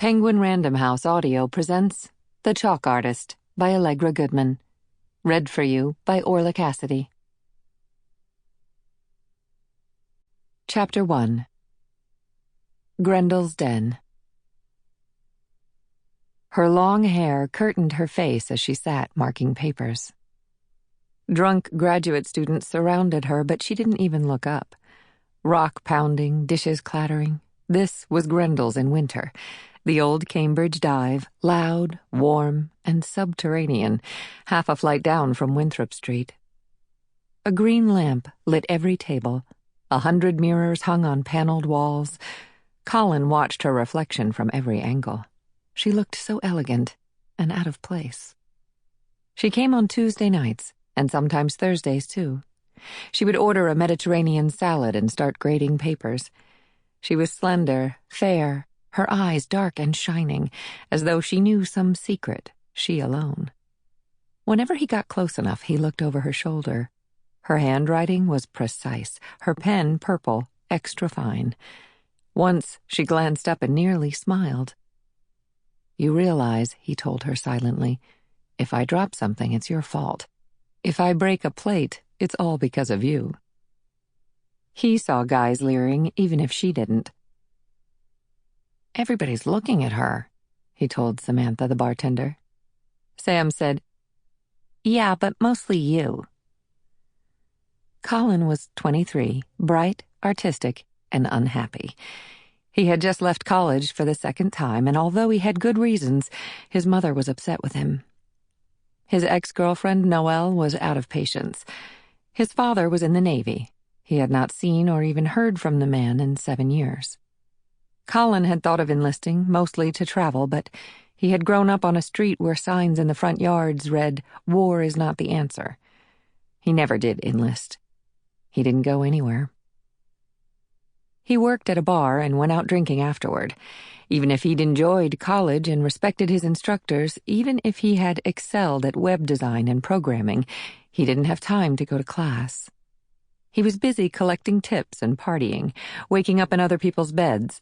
Penguin Random House Audio presents The Chalk Artist by Allegra Goodman. Read for you by Orlagh Cassidy. Chapter 1. Grendel's Den. Her long hair curtained her face as she sat marking papers. Drunk graduate students surrounded her, but she didn't even look up. Rock pounding, dishes clattering. This was Grendel's in winter. The old Cambridge dive, loud, warm, and subterranean, half a flight down from Winthrop Street. A green lamp lit every table. 100 mirrors hung on paneled walls. Collin watched her reflection from every angle. She looked so elegant and out of place. She came on Tuesday nights, and sometimes Thursdays too. She would order a Mediterranean salad and start grading papers. She was slender, fair, her eyes dark and shining, as though she knew some secret, she alone. Whenever he got close enough, he looked over her shoulder. Her handwriting was precise, her pen purple, extra fine. Once she glanced up and nearly smiled. "You realize," he told her silently, "if I drop something, it's your fault. If I break a plate, it's all because of you." He saw guys leering, even if she didn't. "Everybody's looking at her," he told Samantha, the bartender. Sam said, "Yeah, but mostly you." Collin was 23, bright, artistic, and unhappy. He had just left college for the second time, and although he had good reasons, his mother was upset with him. His ex-girlfriend, Noelle, was out of patience. His father was in the Navy. He had not seen or even heard from the man in 7 years. Collin had thought of enlisting, mostly to travel, but he had grown up on a street where signs in the front yards read, "War is not the answer." He never did enlist. He didn't go anywhere. He worked at a bar and went out drinking afterward. Even if he'd enjoyed college and respected his instructors, even if he had excelled at web design and programming, he didn't have time to go to class. He was busy collecting tips and partying, waking up in other people's beds.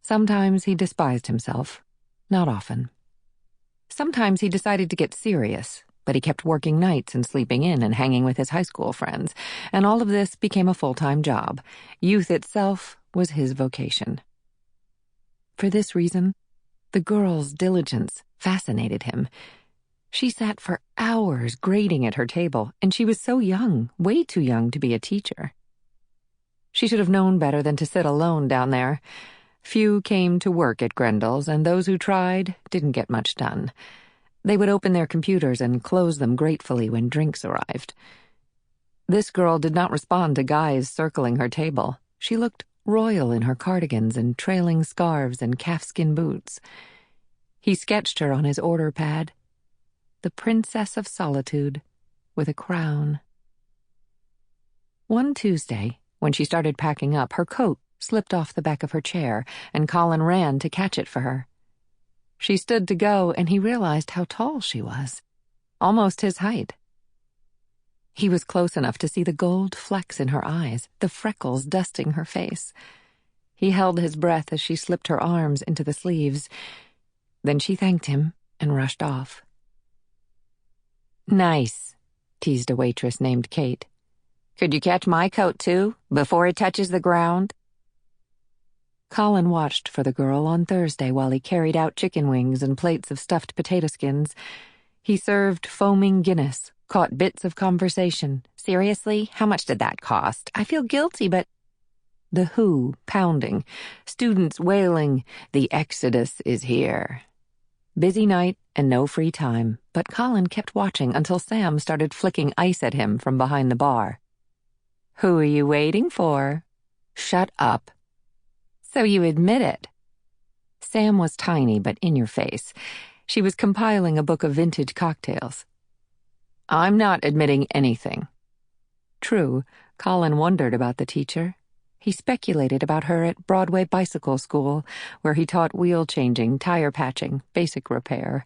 Sometimes he despised himself. Not often. Sometimes he decided to get serious, but he kept working nights and sleeping in and hanging with his high school friends, and all of this became a full-time job. Youth itself was his vocation. For this reason, the girl's diligence fascinated him. She sat for hours grading at her table, and she was so young, way too young to be a teacher. She should have known better than to sit alone down there. Few came to work at Grendel's, and those who tried didn't get much done. They would open their computers and close them gratefully when drinks arrived. This girl did not respond to guys circling her table. She looked royal in her cardigans and trailing scarves and calfskin boots. He sketched her on his order pad. The Princess of Solitude, with a crown. One Tuesday, when she started packing up, her coat slipped off the back of her chair, and Collin ran to catch it for her. She stood to go, and he realized how tall she was. Almost his height. He was close enough to see the gold flecks in her eyes, the freckles dusting her face. He held his breath as she slipped her arms into the sleeves. Then she thanked him and rushed off. "Nice," teased a waitress named Kate. "Could you catch my coat, too, before it touches the ground?" Collin watched for the girl on Thursday while he carried out chicken wings and plates of stuffed potato skins. He served foaming Guinness, caught bits of conversation. "Seriously? How much did that cost? I feel guilty, but—" The Who pounding, students wailing, "The Exodus is here." Busy night and no free time, but Collin kept watching until Sam started flicking ice at him from behind the bar. "Who are you waiting for?" "Shut up." "So you admit it." Sam was tiny but in your face. She was compiling a book of vintage cocktails. "I'm not admitting anything." True, Collin wondered about the teacher. He speculated about her at Broadway Bicycle School, where he taught wheel changing, tire patching, basic repair.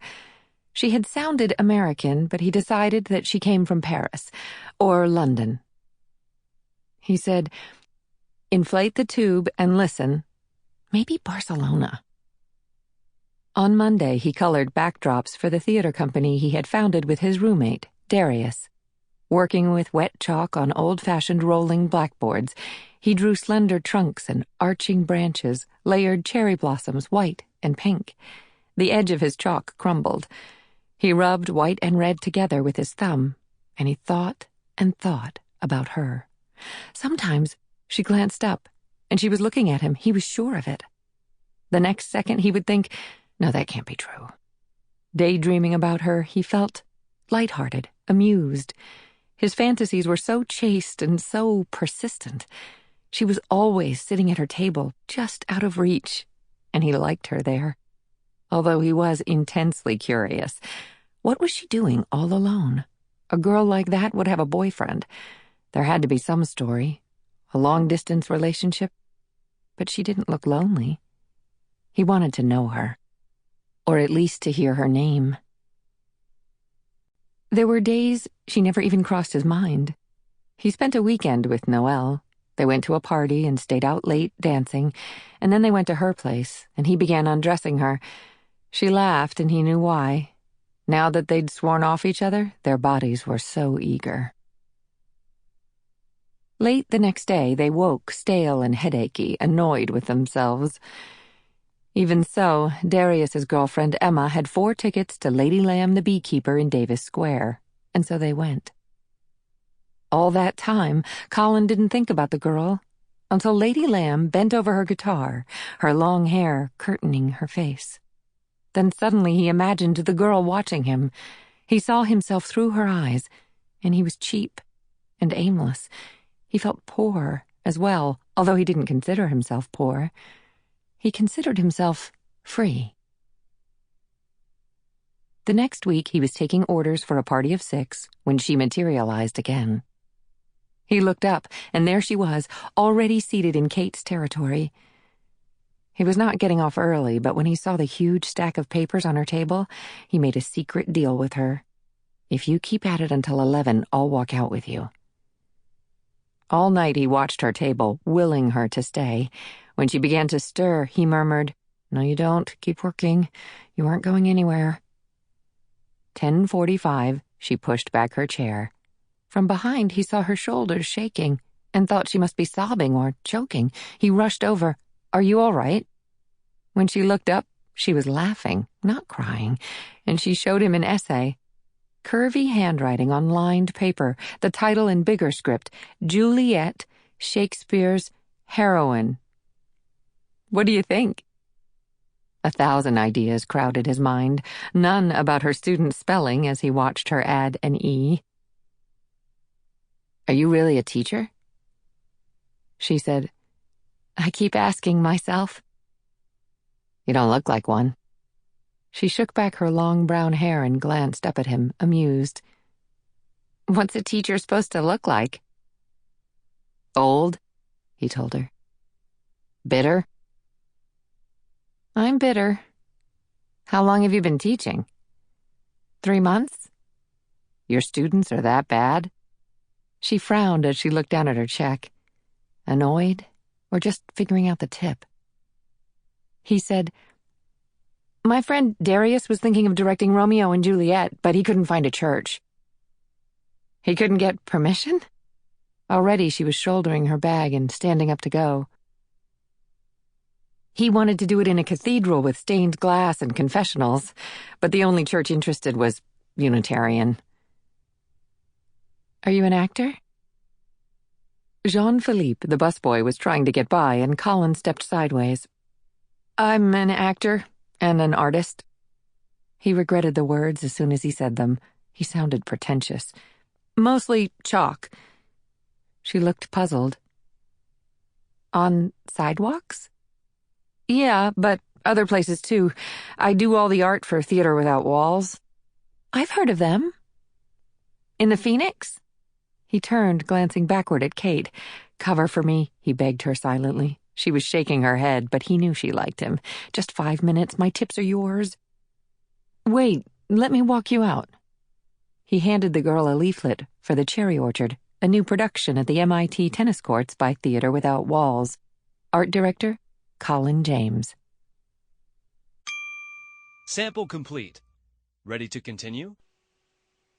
She had sounded American, but he decided that she came from Paris or London. He said, "Inflate the tube and listen. Maybe Barcelona." On Monday, he colored backdrops for the theater company he had founded with his roommate, Darius. Working with wet chalk on old-fashioned rolling blackboards, he drew slender trunks and arching branches, layered cherry blossoms, white and pink. The edge of his chalk crumbled. He rubbed white and red together with his thumb, and he thought and thought about her. Sometimes she glanced up, and she was looking at him. He was sure of it. The next second he would think, no, that can't be true. Daydreaming about her, he felt lighthearted, amused. His fantasies were so chaste and so persistent. She was always sitting at her table, just out of reach, and he liked her there. Although he was intensely curious. What was she doing all alone? A girl like that would have a boyfriend. There had to be some story. A long-distance relationship. But she didn't look lonely. He wanted to know her. Or at least to hear her name. There were days she never even crossed his mind. He spent a weekend with Noelle. They went to a party and stayed out late dancing, and then they went to her place, and he began undressing her. She laughed, and he knew why. Now that they'd sworn off each other, their bodies were so eager. Late the next day, they woke stale and headachy, annoyed with themselves. Even so, Darius's girlfriend Emma had 4 tickets to Lady Lamb the Beekeeper in Davis Square, and so they went. All that time, Collin didn't think about the girl, until Lady Lamb bent over her guitar, her long hair curtaining her face. Then suddenly he imagined the girl watching him. He saw himself through her eyes, and he was cheap and aimless. He felt poor as well, although he didn't consider himself poor. He considered himself free. The next week he was taking orders for a party of 6 when she materialized again. He looked up, and there she was, already seated in Kate's territory. He was not getting off early, but when he saw the huge stack of papers on her table, he made a secret deal with her. If you keep at it until 11, I'll walk out with you. All night he watched her table, willing her to stay. When she began to stir, he murmured, "No, you don't. Keep working. You aren't going anywhere." 10:45, she pushed back her chair. From behind, he saw her shoulders shaking and thought she must be sobbing or choking. He rushed over. "Are you all right?" When she looked up, she was laughing, not crying, and she showed him an essay. Curvy handwriting on lined paper, the title in bigger script, Juliet, Shakespeare's Heroine. "What do you think?" 1,000 ideas crowded his mind, none about her student spelling as he watched her add an E. "Are you really a teacher?" She said, "I keep asking myself." "You don't look like one." She shook back her long brown hair and glanced up at him, amused. "What's a teacher supposed to look like?" "Old," he told her. "Bitter?" "I'm bitter." "How long have you been teaching?" 3 months. "Your students are that bad?" She frowned as she looked down at her check. Annoyed, or just figuring out the tip? He said, "My friend Darius was thinking of directing Romeo and Juliet, but he couldn't find a church." "He couldn't get permission?" Already she was shouldering her bag and standing up to go. "He wanted to do it in a cathedral with stained glass and confessionals, but the only church interested was Unitarian." "Are you an actor?" Jean-Philippe, the busboy, was trying to get by, and Collin stepped sideways. "I'm an actor and an artist." He regretted the words as soon as he said them. He sounded pretentious. "Mostly chalk." She looked puzzled. "On sidewalks?" "Yeah, but other places too. I do all the art for Theater Without Walls." "I've heard of them." "In the Phoenix?" He turned, glancing backward at Kate. "Cover for me," he begged her silently. She was shaking her head, but he knew she liked him. "Just 5 minutes, my tips are yours." "Wait, let me walk you out." He handed the girl a leaflet for The Cherry Orchard, a new production at the MIT tennis courts by Theater Without Walls. Art director, Collin James. Sample complete. Ready to continue?